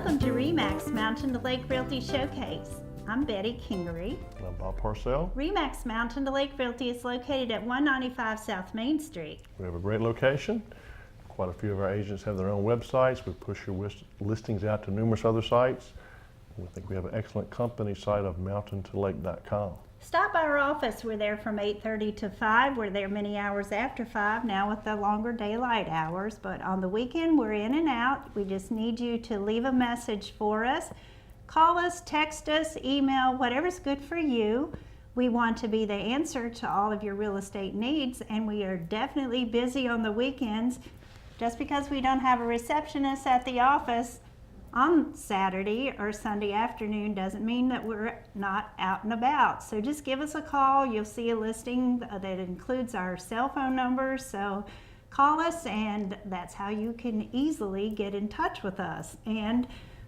Welcome to REMAX Mountain to Lake Realty Showcase. I'm Betty Kingery. I'm Bob Parcell. REMAX Mountain to Lake Realty is located at 195 South Main Street. We have a great location. Quite a few of our agents have their own websites. We push your listings out to numerous other sites. We think we have an excellent company site of mountaintolake.com. Stop by our office. We're there from 8:30 to 5. We're there many hours after 5 now with the longer daylight hours, but on the weekend we're in and out. We just need you to leave a message for us. Call us, text us, email, whatever's good for you. We want to be the answer to all of your real estate needs, and we are definitely busy on the weekends. Just because we don't have a receptionist at the office on Saturday or Sunday afternoon doesn't mean that we're not out and about. So just give us a call. You'll see a listing that includes our cell phone number. So call us, and that's how you can easily get in touch with us. And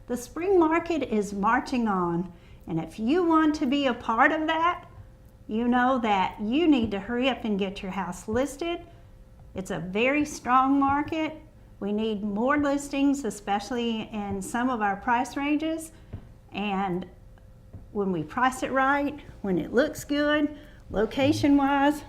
the spring market is marching on. And if you want to be a part of that, you know that you need to hurry up and get your house listed. It's a very strong market. We need more listings, especially in some of our price ranges. And when we price it right, when it looks good, location-wise,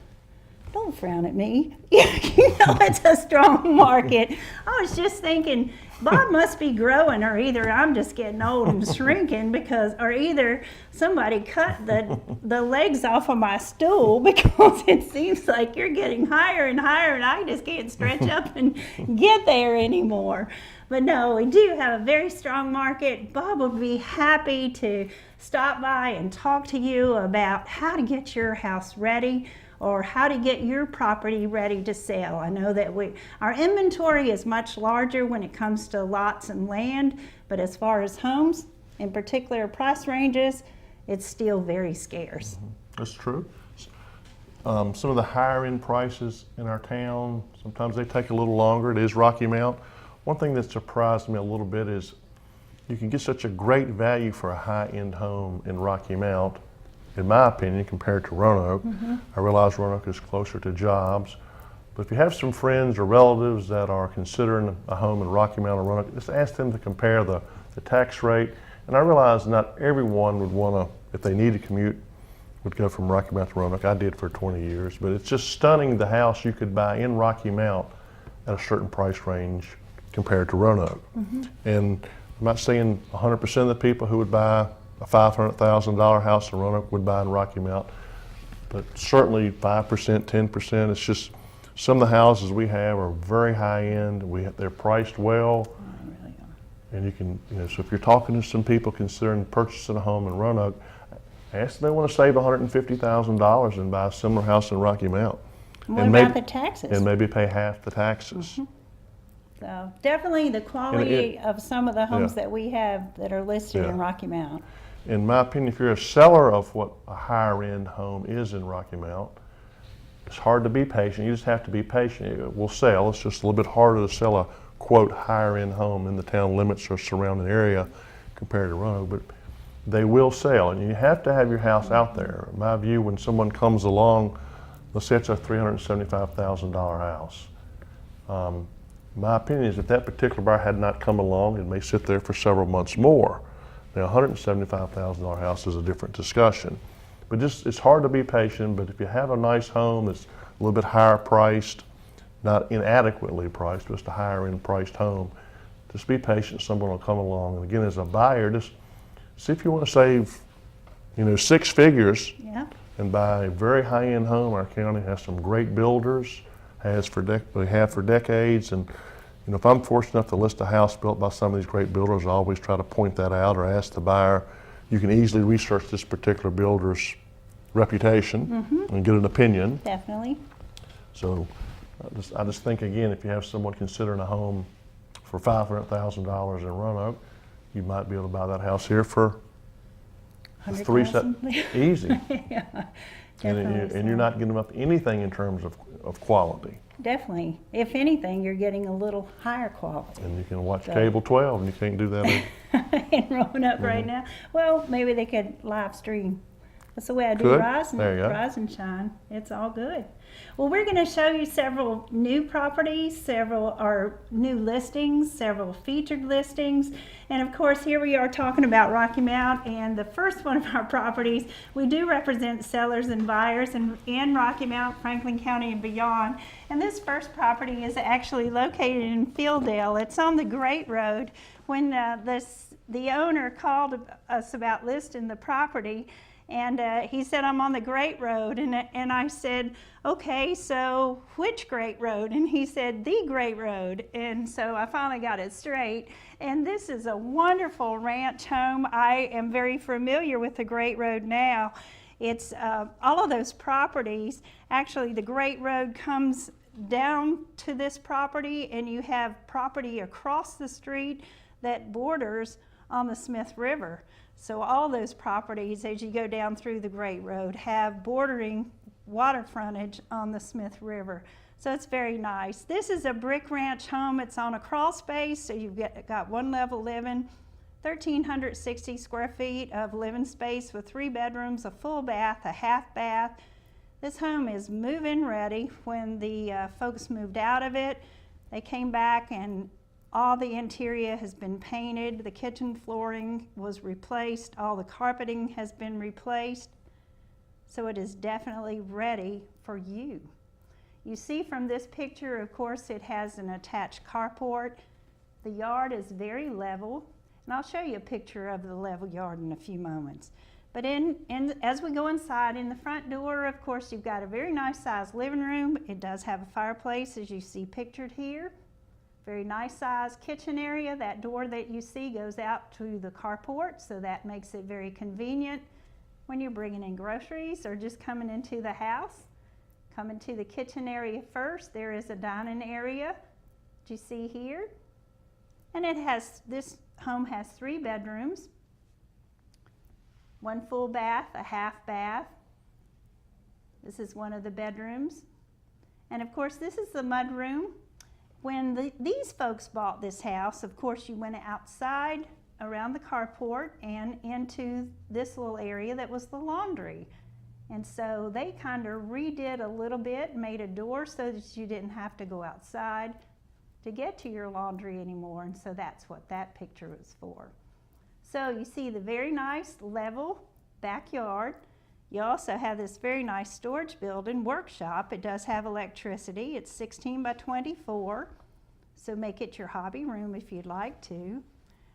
don't frown at me. You know it's a strong market. I was just thinking, Bob must be growing, or either I'm just getting old and shrinking, or either somebody cut the legs off of my stool, because it seems like you're getting higher and higher and I just can't stretch up and get there anymore. But no, we do have a very strong market. Bob would be happy to stop by and talk to you about how to get your house ready, or how to get your property ready to sell. I know that our inventory is much larger when it comes to lots and land, but as far as homes, in particular price ranges, it's still very scarce. That's true. Some of the higher end prices in our town, sometimes they take a little longer. It is Rocky Mount. One thing that surprised me a little bit is you can get such a great value for a high-end home in Rocky Mount, in my opinion, compared to Roanoke. I realize Roanoke is closer to jobs, but if you have some friends or relatives that are considering a home in Rocky Mount or Roanoke, just ask them to compare the tax rate. And I realize not everyone would want to, if they need to commute, would go from Rocky Mount to Roanoke. I did for 20 years, but it's just stunning the house you could buy in Rocky Mount at a certain price range compared to Roanoke. And I'm not saying 100% of the people who would buy a $500,000 house in Roanoke would buy in Rocky Mount, but certainly 5%, 10%. It's just some of the houses we have are very high end. They're priced well, Really are. and you can, so if you're talking to some people considering purchasing a home in Roanoke, ask them they want to save $150,000 and buy a similar house in Rocky Mount. What about the taxes? And maybe pay half the taxes. So definitely the quality of some of the homes that we have that are listed in Rocky Mount. In my opinion, if you're a seller of what a higher end home is in Rocky Mount, it's hard to be patient. You just have to be patient. It will sell. It's just a little bit harder to sell a, quote, higher end home in the town limits or surrounding area compared to Roanoke, but they will sell, and you have to have your house out there. In my view, when someone comes along, let's say it's a $375,000 house. My opinion is if that particular buyer had not come along, it may sit there for several months more. Now, $175,000 house is a different discussion. But just, it's hard to be patient, but if you have a nice home that's a little bit higher priced, not inadequately priced, just a higher end priced home, just be patient, someone will come along. And again, as a buyer, just see if you want to save, 6 figures and buy a very high end home. Our county has some great builders, we have for decades, and if I'm fortunate enough to list a house built by some of these great builders, I always try to point that out or ask the buyer. You can easily research this particular builder's reputation and get an opinion. Definitely. So I just think, again, if you have someone considering a home for $500,000 in Roanoke, you might be able to buy that house here for $100,000. Easy. Definitely. And you're not giving up anything in terms of quality. Definitely. If anything, you're getting a little higher quality. And you can watch cable 12, and you can't do that in Roanoke right now. Well, maybe they could live stream That's the way I do Good. rise There you go. and shine. It's all good. Well, we're going to show you several new properties, several are new listings, several featured listings. And of course, here we are talking about Rocky Mount, and the first one of our properties, we do represent sellers and buyers in Rocky Mount, Franklin County and beyond. And this first property is actually located in Fielddale. It's on the Great Road. When the owner called us about listing the property, and he said, I'm on the Great Road. And I said, okay, so which Great Road? And he said, the Great Road. And so I finally got it straight. And this is a wonderful ranch home. I am very familiar with the Great Road now. It's all of those properties. Actually, the Great Road comes down to this property, and you have property across the street that borders on the Smith River. So all those properties, as you go down through the Great Road, have bordering water frontage on the Smith River. So it's very nice. This is a brick ranch home. It's on a crawl space, so you've got one level living, 1,360 square feet of living space with 3 bedrooms, a full bath, a half bath. This home is move-in ready. When the folks moved out of it, they came back and all the interior has been painted, the kitchen flooring was replaced, all the carpeting has been replaced, so it is definitely ready for you. You see from this picture, of course, it has an attached carport. The yard is very level, and I'll show you a picture of the level yard in a few moments. But as we go inside, in the front door, of course, you've got a very nice sized living room. It does have a fireplace, as you see pictured here. Very nice sized kitchen area. That door that you see goes out to the carport, so that makes it very convenient when you're bringing in groceries or just coming into the house. Coming to the kitchen area first, there is a dining area that you see here. And this home has 3 bedrooms, 1 full bath, a half bath. This is one of the bedrooms. And of course, this is the mud room. When these folks bought this house, of course, you went outside around the carport and into this little area that was the laundry. And so they kind of redid a little bit, made a door so that you didn't have to go outside to get to your laundry anymore. And so that's what that picture was for. So you see the very nice level backyard. You also have this very nice storage building, workshop. It does have electricity. It's 16 by 24, so make it your hobby room if you'd like to.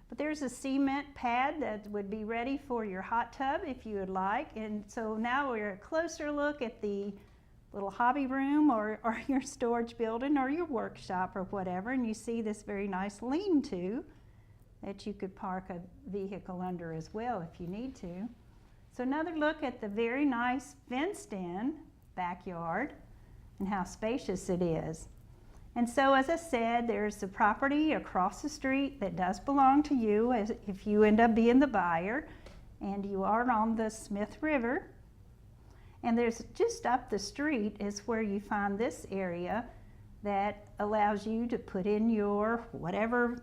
But there's a cement pad that would be ready for your hot tub if you would like. And so now we're a closer look at the little hobby room or your storage building or your workshop or whatever. And you see this very nice lean-to that you could park a vehicle under as well if you need to. So another look at the very nice fenced-in backyard and how spacious it is. And so, as I said, there's the property across the street that does belong to you if you end up being the buyer, and you are on the Smith River. And there's just up the street is where you find this area that allows you to put in your whatever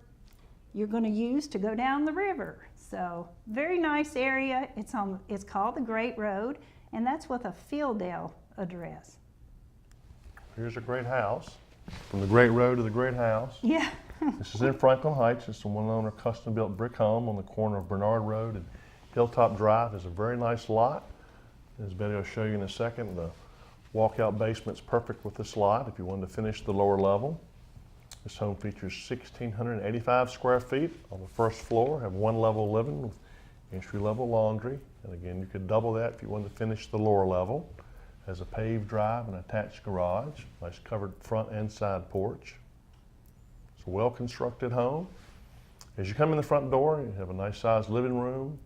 you're going to use to go down the river. So very nice area. It's called the Great Road, and that's with a Fielddale address. Here's a great house. From the Great Road to the Great House. Yeah. This is in Franklin Heights. It's a one-owner custom-built brick home on the corner of Bernard Road and Hilltop Drive. It's a very nice lot. As Betty will show you in a second, the walkout basement's perfect with this lot if you wanted to finish the lower level. This home features 1,685 square feet on the first floor, have 1 level living with entry-level laundry. And again, you could double that if you wanted to finish the lower level. Has a paved drive and attached garage, nice covered front and side porch. It's a well-constructed home. As you come in the front door, you have a nice sized living room.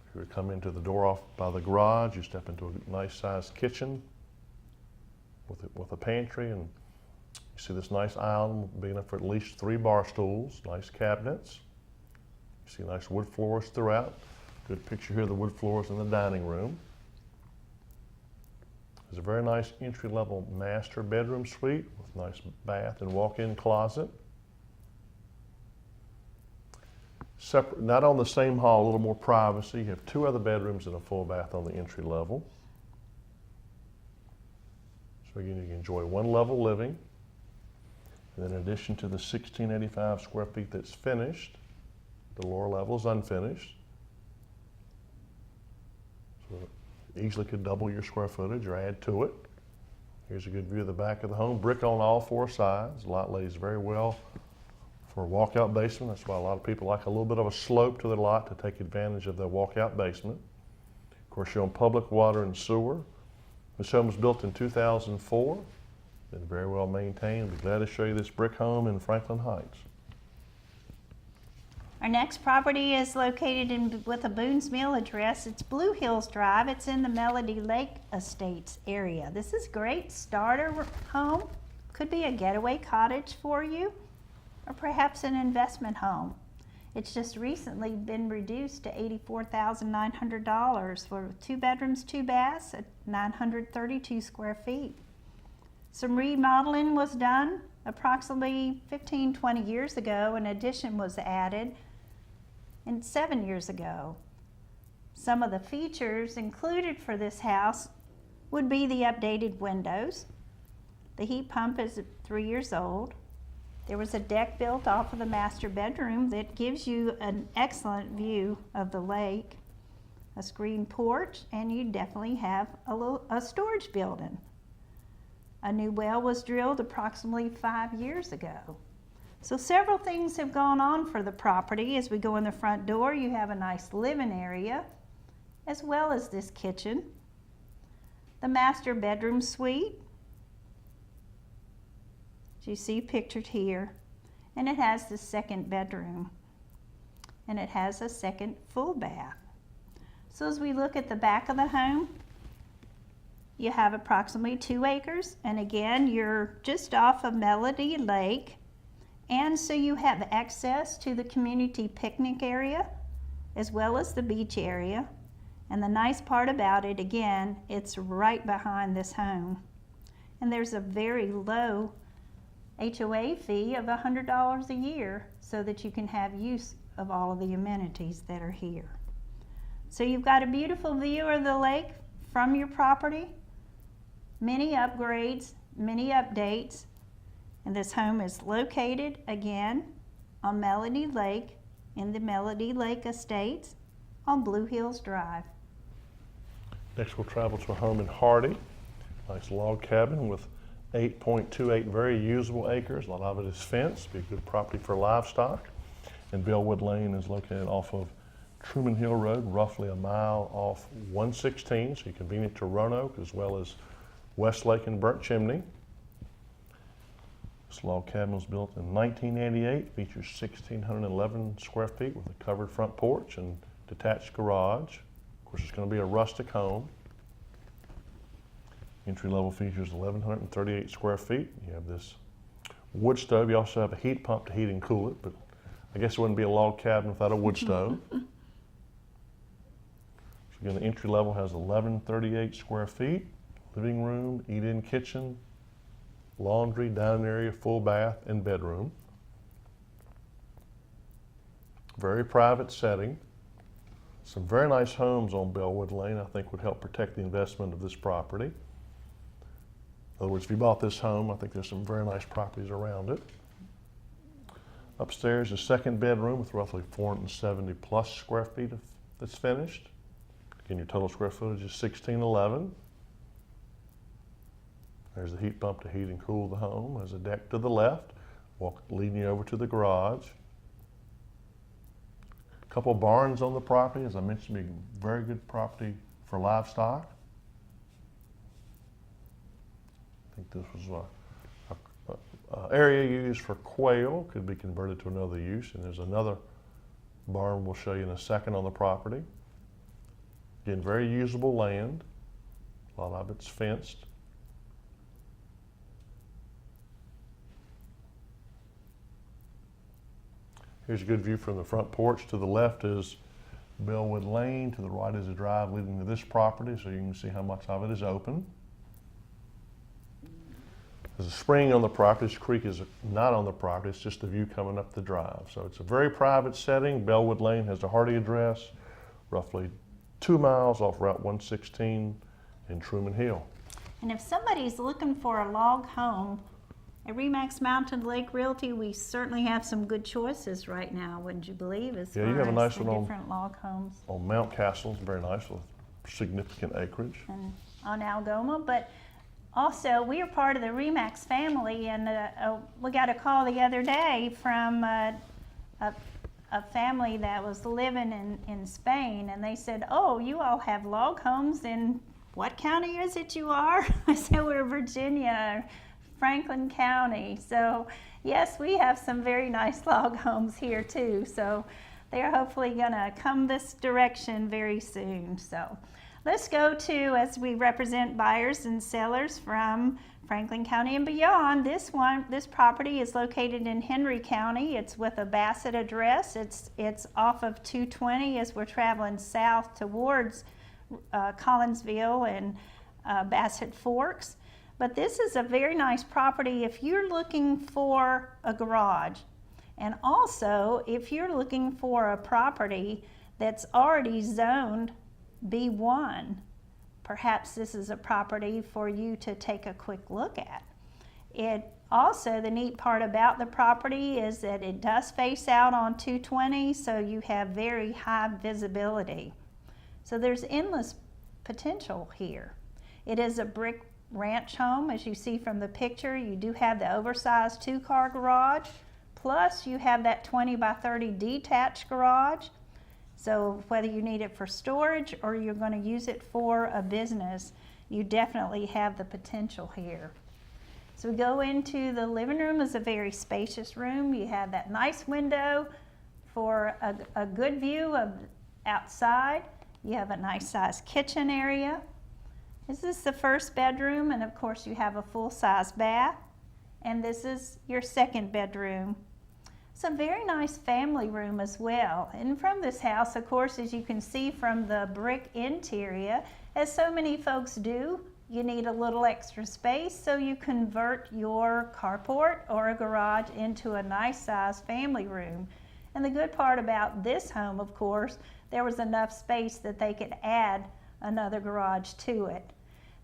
If you would come into the door off by the garage, you step into a nice sized kitchen with a pantry, and you see this nice island big enough for at least 3 bar stools, nice cabinets. You see nice wood floors throughout. Good picture here of the wood floors in the dining room. There's a very nice entry-level master bedroom suite with nice bath and walk-in closet. Separate, not on the same hall, a little more privacy. You have 2 other bedrooms and a full bath on the entry level. So again, you can enjoy 1 level living. And then in addition to the 1,685 square feet that's finished, the lower level is unfinished. So it easily could double your square footage or add to it. Here's a good view of the back of the home. Brick on all 4 sides. The lot lays very well for a walkout basement. That's why a lot of people like a little bit of a slope to their lot to take advantage of the walkout basement. Of course, you're on public water and sewer. This home was built in 2004. Been very well maintained. I'll be glad to show you this brick home in Franklin Heights. Our next property is located with a Boone's Mill address. It's Blue Hills Drive. It's in the Melody Lake Estates area. This is great starter home. Could be a getaway cottage for you, or perhaps an investment home. It's just recently been reduced to $84,900 for 2 bedrooms, 2 baths at 932 square feet. Some remodeling was done approximately 15-20 years ago. An addition was added 7 years ago. Some of the features included for this house would be the updated windows. The heat pump is 3 years old. There was a deck built off of the master bedroom that gives you an excellent view of the lake, a screen porch, and you definitely have a storage building. A new well was drilled approximately 5 years ago. So several things have gone on for the property. As we go in the front door, you have a nice living area, as well as this kitchen. The master bedroom suite, as you see pictured here, and it has the 2nd bedroom, and it has a 2nd full bath. So as we look at the back of the home, you have approximately 2 acres, and again, you're just off of Melody Lake, and so you have access to the community picnic area as well as the beach area. And the nice part about it, again, it's right behind this home. And there's a very low HOA fee of $100 a year so that you can have use of all of the amenities that are here. So you've got a beautiful view of the lake from your property. Many upgrades, many updates, and this home is located again on Melody Lake in the Melody Lake Estates on Blue Hills Drive. Next we'll travel to a home in Hardy. Nice log cabin with 8.28 very usable acres. A lot of it is fenced, be a good property for livestock. And Bellwood Lane is located off of Truman Hill Road, roughly a mile off 116, so you're convenient to Roanoke as well as Westlake and Burnt Chimney. This log cabin was built in 1988, features 1,611 square feet with a covered front porch and detached garage. Of course, it's going to be a rustic home. Entry level features 1,138 square feet. You have this wood stove. You also have a heat pump to heat and cool it, but I guess it wouldn't be a log cabin without a wood stove. So again, the entry level has 1,138 square feet, living room, eat-in kitchen, laundry, dining area, full bath, and bedroom. Very private setting. Some very nice homes on Bellwood Lane I think would help protect the investment of this property. In other words, if you bought this home, I think there's some very nice properties around it. Upstairs, a 2nd bedroom with roughly 470 plus square feet that's finished. Again, your total square footage is 1,611. There's the heat pump to heat and cool the home. There's a deck to the left, leading you over to the garage. A couple of barns on the property, as I mentioned, be a very good property for livestock. I think this was an area used for quail, could be converted to another use, and there's another barn we'll show you in a second on the property. Again, very usable land. A lot of it's fenced. Here's a good view from the front porch. To the left is Bellwood Lane. To the right is a drive leading to this property, so you can see how much of it is open. There's a spring on the property. This creek is not on the property. It's just the view coming up the drive. So it's a very private setting. Bellwood Lane has the Hardy address, roughly 2 miles off Route 116 in Truman Hill. And if somebody's looking for a log home, at REMAX Mountain Lake Realty, we certainly have some good choices right now, wouldn't you believe, as Yeah, far you have a as nice the one different log homes on Mount Castle. It's very nice with significant acreage. and on Algoma. But also, we are part of the REMAX family, and we got a call the other day from a family that was living in Spain, and they said, "Oh, you all have log homes in what county is it you are?" I said, "We're Virginia, Franklin County." So yes, we have some very nice log homes here too. So they're hopefully gonna come this direction very soon. So let's go to, as we represent buyers and sellers from Franklin County and beyond, this property is located in Henry County. It's with a Bassett address. It's off of 220 as we're traveling south towards Collinsville and Bassett Forks. But this is a very nice property if you're looking for a garage. And also, if you're looking for a property that's already zoned B1, perhaps this is a property for you to take a quick look at. It also, the neat part about the property is that it does face out on 220, so you have very high visibility. So there's endless potential here. It is a brick ranch home, as you see from the picture. You do have the oversized 2-car garage, plus you have that 20 by 30 detached garage. So whether you need it for storage or you're going to use it for a business, you definitely have the potential here. So we go into the living room. Is a very spacious room. You have that nice window for a good view of outside. You have a nice sized kitchen area. This is the first bedroom, and of course you have a full-size bath. And this is your second bedroom. It's a very nice family room as well. And from this house, of course, as you can see from the brick interior, as so many folks do, you need a little extra space, so you convert your carport or a garage into a nice sized family room. And the good part about this home, of course, there was enough space that they could add another garage to it.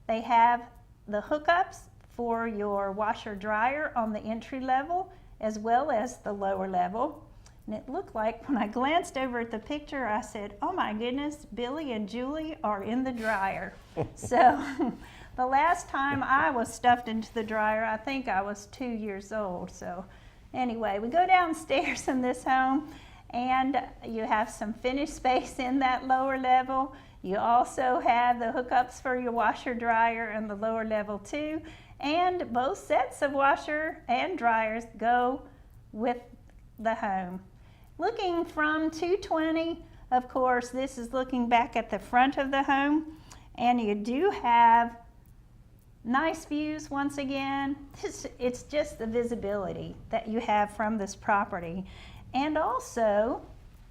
They have the hookups for your washer dryer on the entry level as well as the lower level. And it looked like when I glanced over at the picture, I said, "Oh my goodness, Billy and Julie are in the dryer." So the last time I was stuffed into the dryer, I think I was 2 years old. So anyway, we go downstairs in this home, and you have some finished space in that lower level. You also have the hookups for your washer dryer in the lower level too, and both sets of washer and dryers go with the home. Looking from 220, of course, this is looking back at the front of the home, and you do have nice views once again. It's just the visibility that you have from this property. And also,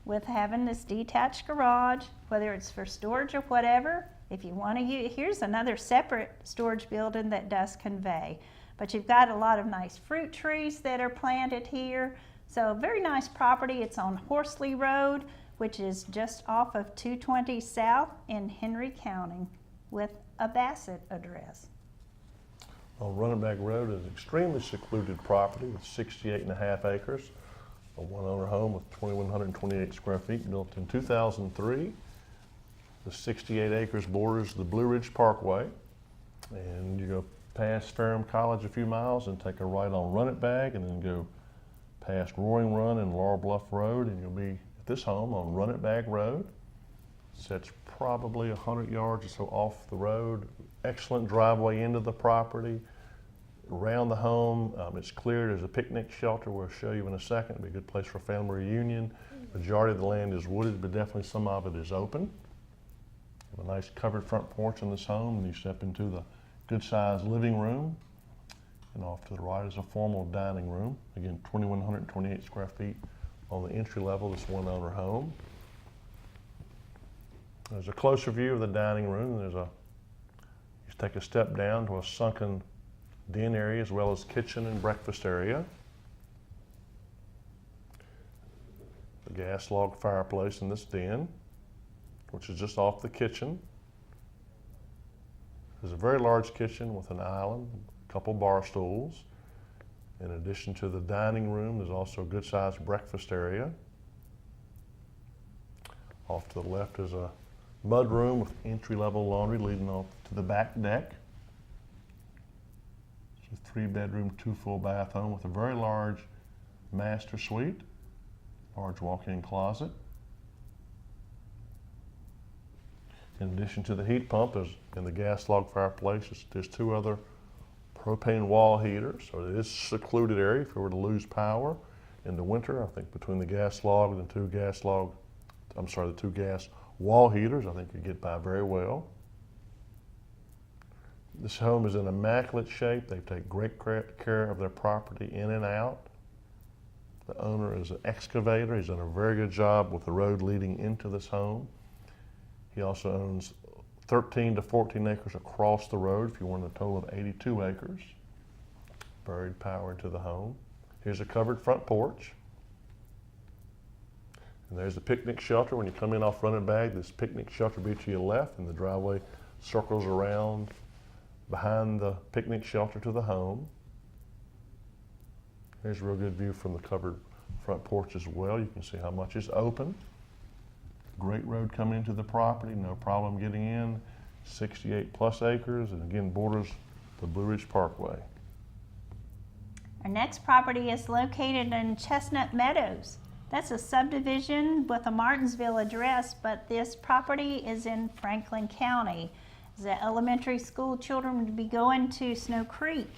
with having this detached garage, whether it's for storage or whatever, if you want to use, here's another separate storage building that does convey. But you've got a lot of nice fruit trees that are planted here. So very nice property. It's on Horsley Road, which is just off of 220 South in Henry County with a Bassett address. On Running Road is an extremely secluded property with 68.5 acres. A one-owner home with 2,128 square feet, built in 2003. The 68 acres borders the Blue Ridge Parkway, and you go past Ferrum College a few miles and take a right on Run It Bag, and then go past Roaring Run and Laurel Bluff Road, and you'll be at this home on Run It Bag Road. Sits probably 100 yards or so off the road. Excellent driveway into the property. Around the home, it's cleared. There's a picnic shelter we'll show you in a second. It'll be a good place for a family reunion. Majority of the land is wooded, but definitely some of it is open. A nice covered front porch in this home, and you step into the good-sized living room. And off to the right is a formal dining room. Again, 2,128 square feet on the entry level, this one-owner home. There's a closer view of the dining room. You take a step down to a sunken den area as well as kitchen and breakfast area. The gas log fireplace in this den, which is just off the kitchen. There's a very large kitchen with an island, a couple bar stools. In addition to the dining room, there's also a good sized breakfast area. Off to the left is a mud room with entry-level laundry leading off to the back deck. It's a 3-bedroom, 2 full bath home with a very large master suite, large walk-in closet. In addition to the heat pump and the gas log fireplace, there's 2 other propane wall heaters. So it is a secluded area if you were to lose power in the winter. I think between the gas log and the 2 gas wall heaters, I think you get by very well. This home is in immaculate shape. They take great care of their property in and out. The owner is an excavator. He's done a very good job with the road leading into this home. He also owns 13 to 14 acres across the road if you want a total of 82 acres. Buried power into the home. Here's a covered front porch. And there's the picnic shelter. When you come in off Run and Bag, this picnic shelter will be to your left, and the driveway circles around behind the picnic shelter to the home. Here's a real good view from the covered front porch as well. You can see how much is open. Great road coming into the property, no problem getting in. 68 plus acres, and again borders the Blue Ridge Parkway. Our next property is located in Chestnut Meadows. That's a subdivision with a Martinsville address, but this property is in Franklin County. The elementary school children would be going to Snow Creek.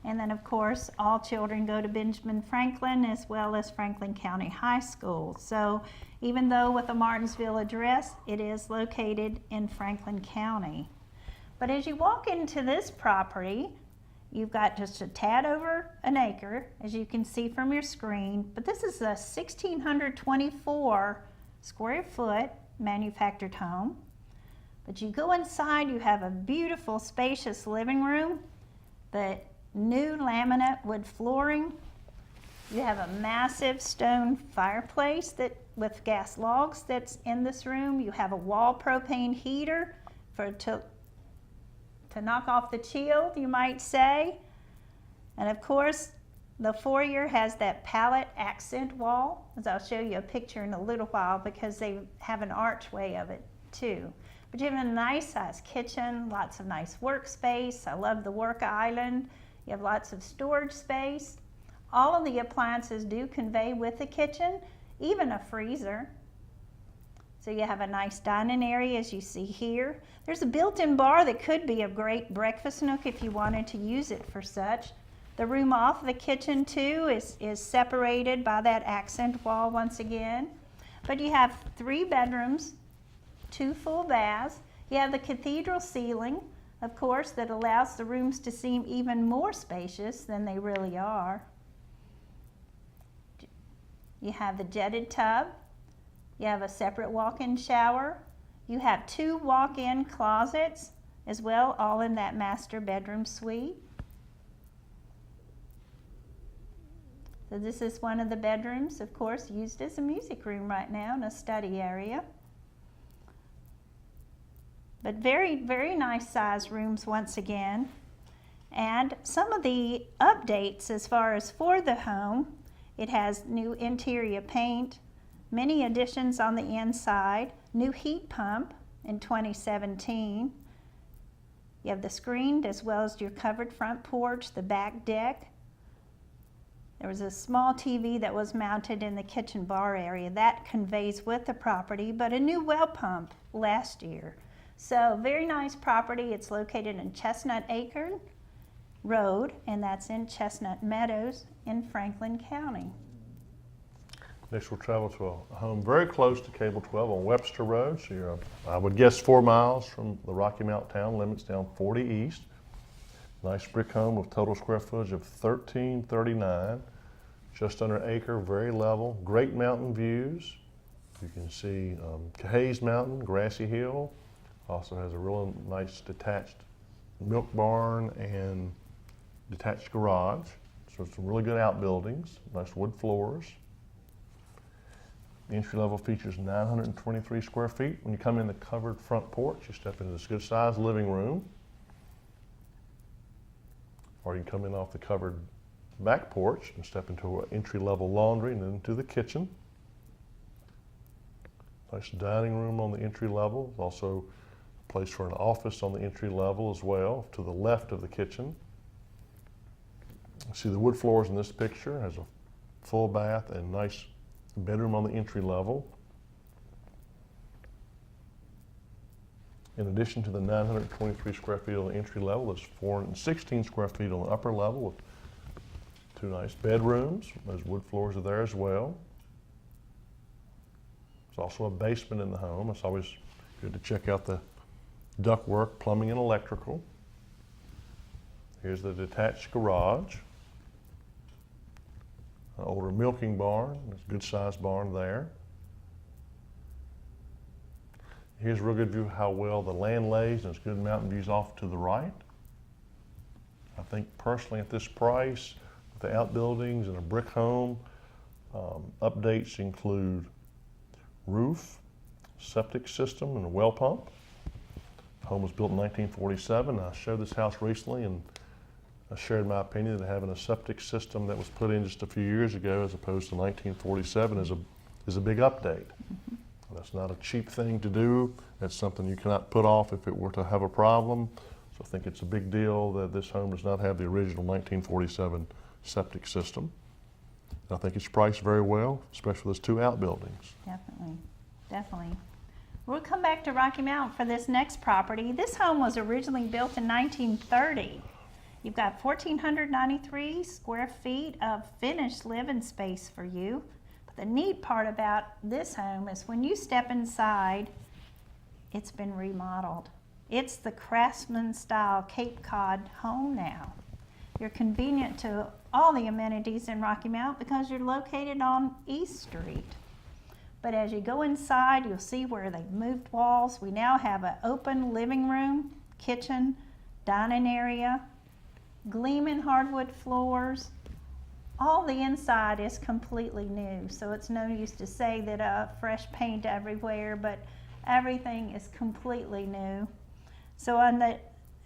And then, of course, all children go to Benjamin Franklin as well as Franklin County High School. So even though with a Martinsville address, it is located in Franklin County. But as you walk into this property, you've got just a tad over an acre, as you can see from your screen. But this is a 1,624 square foot manufactured home. But you go inside, you have a beautiful, spacious living room. The new laminate wood flooring. You have a massive stone fireplace with gas logs that's in this room. You have a wall propane heater to knock off the chill, you might say. And of course, the foyer has that palette accent wall, as I'll show you a picture in a little while, because they have an archway of it too. But you have a nice sized kitchen, lots of nice workspace. I love the work island. You have lots of storage space. All of the appliances do convey with the kitchen, even a freezer. So you have a nice dining area as you see here. There's a built-in bar that could be a great breakfast nook if you wanted to use it for such. The room off the kitchen too is separated by that accent wall once again. But you have 3 bedrooms, 2 full baths. You have the cathedral ceiling, of course, that allows the rooms to seem even more spacious than they really are. You have the jetted tub. You have a separate walk-in shower. You have 2 walk-in closets as well, all in that master bedroom suite. So this is one of the bedrooms, of course, used as a music room right now and a study area. But very, very nice size rooms once again. And some of the updates as far as for the home, it has new interior paint, many additions on the inside, new heat pump in 2017. You have the screened as well as your covered front porch, the back deck. There was a small TV that was mounted in the kitchen bar area. That conveys with the property, but a new well pump last year. So very nice property. It's located in Chestnut Acre Road, and that's in Chestnut Meadows in Franklin County. Next we'll travel to a home very close to Cable 12 on Webster Road. So you're, I would guess, 4 miles from the Rocky Mount town limits down 40 East. Nice brick home with total square footage of 1,339. Just under an acre, very level, great mountain views. You can see Cahays Mountain, Grassy Hill. Also has a real nice detached milk barn and detached garage. So some really good outbuildings, nice wood floors. The entry level features 923 square feet. When you come in the covered front porch, you step into this good sized living room. Or you can come in off the covered back porch and step into an entry level laundry and then into the kitchen. Nice dining room on the entry level. Also a place for an office on the entry level as well, to the left of the kitchen. You see the wood floors in this picture, has a full bath and nice bedroom on the entry level. In addition to the 923 square feet on the entry level, there's 416 square feet on the upper level with two nice bedrooms. Those wood floors are there as well. There's also a basement in the home. It's always good to check out the ductwork, plumbing, and electrical. Here's the detached garage. An older milking barn. There's a good sized barn there. Here's a real good view of how well the land lays, and it's good mountain views off to the right. I think personally at this price, with the outbuildings and a brick home, updates include roof, septic system, and a well pump. The home was built in 1947. I showed this house recently and I shared my opinion that having a septic system that was put in just a few years ago as opposed to 1947 is a big update. Mm-hmm. That's not a cheap thing to do. That's something you cannot put off if it were to have a problem. So I think it's a big deal that this home does not have the original 1947 septic system. And I think it's priced very well, especially with those two outbuildings. Definitely, definitely. We'll come back to Rocky Mount for this next property. This home was originally built in 1930. You've got 1,493 square feet of finished living space for you. But the neat part about this home is when you step inside, it's been remodeled. It's the craftsman style Cape Cod home now. You're convenient to all the amenities in Rocky Mount because you're located on East Street. But as you go inside, you'll see where they've moved walls. We now have an open living room, kitchen, dining area, gleaming hardwood floors. All the inside is completely new, so it's no use to say that fresh paint everywhere, but everything is completely new. So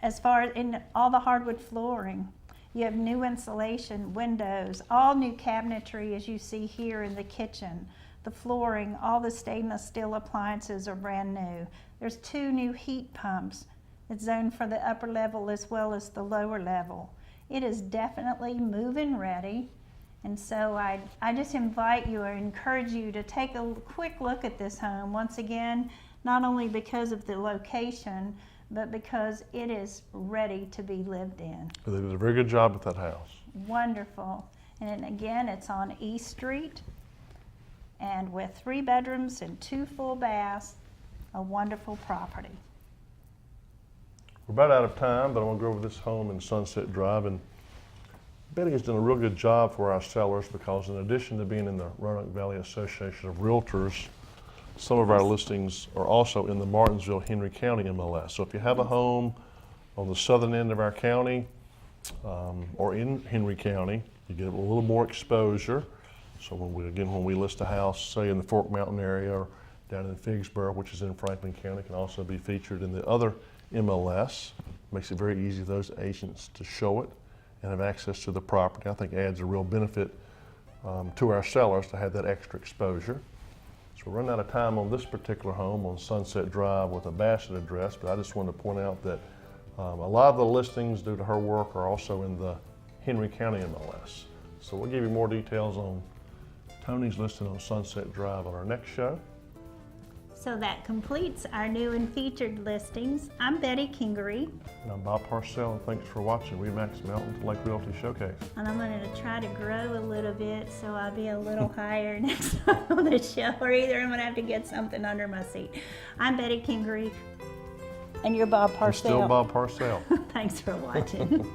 as far as in all the hardwood flooring, you have new insulation, windows, all new cabinetry as you see here in the kitchen. The flooring, all the stainless steel appliances are brand new. There's 2 new heat pumps. It's zoned for the upper level as well as the lower level. It is definitely move-in ready. And so I just invite you or encourage you to take a quick look at this home. Once again, not only because of the location, but because it is ready to be lived in. They did a very good job with that house. Wonderful. And again, it's on East Street and with 3 bedrooms and 2 full baths, a wonderful property. We're about out of time, but I want to go over this home in Sunset Drive. And Betty has done a real good job for our sellers because in addition to being in the Roanoke Valley Association of Realtors, some of our listings are also in the Martinsville-Henry County MLS. So if you have a home on the southern end of our county or in Henry County, you get a little more exposure. So when we list a house, say in the Fork Mountain area or down in Figsboro, which is in Franklin County, can also be featured in the other MLS. Makes it very easy for those agents to show it and have access to the property. I think adds a real benefit to our sellers to have that extra exposure. So we're running out of time on this particular home on Sunset Drive with a Bassett address, but I just wanted to point out that a lot of the listings due to her work are also in the Henry County MLS. So we'll give you more details on Tony's listing on Sunset Drive on our next show. So that completes our new and featured listings. I'm Betty Kingery. And I'm Bob Parcell, and thanks for watching REMAX Mountain to Lake Realty Showcase. And I'm going to try to grow a little bit so I'll be a little higher next time on the show, or either I'm going to have to get something under my seat. I'm Betty Kingery, and you're Bob Parcell. I'm still Bob Parcell. Thanks for watching.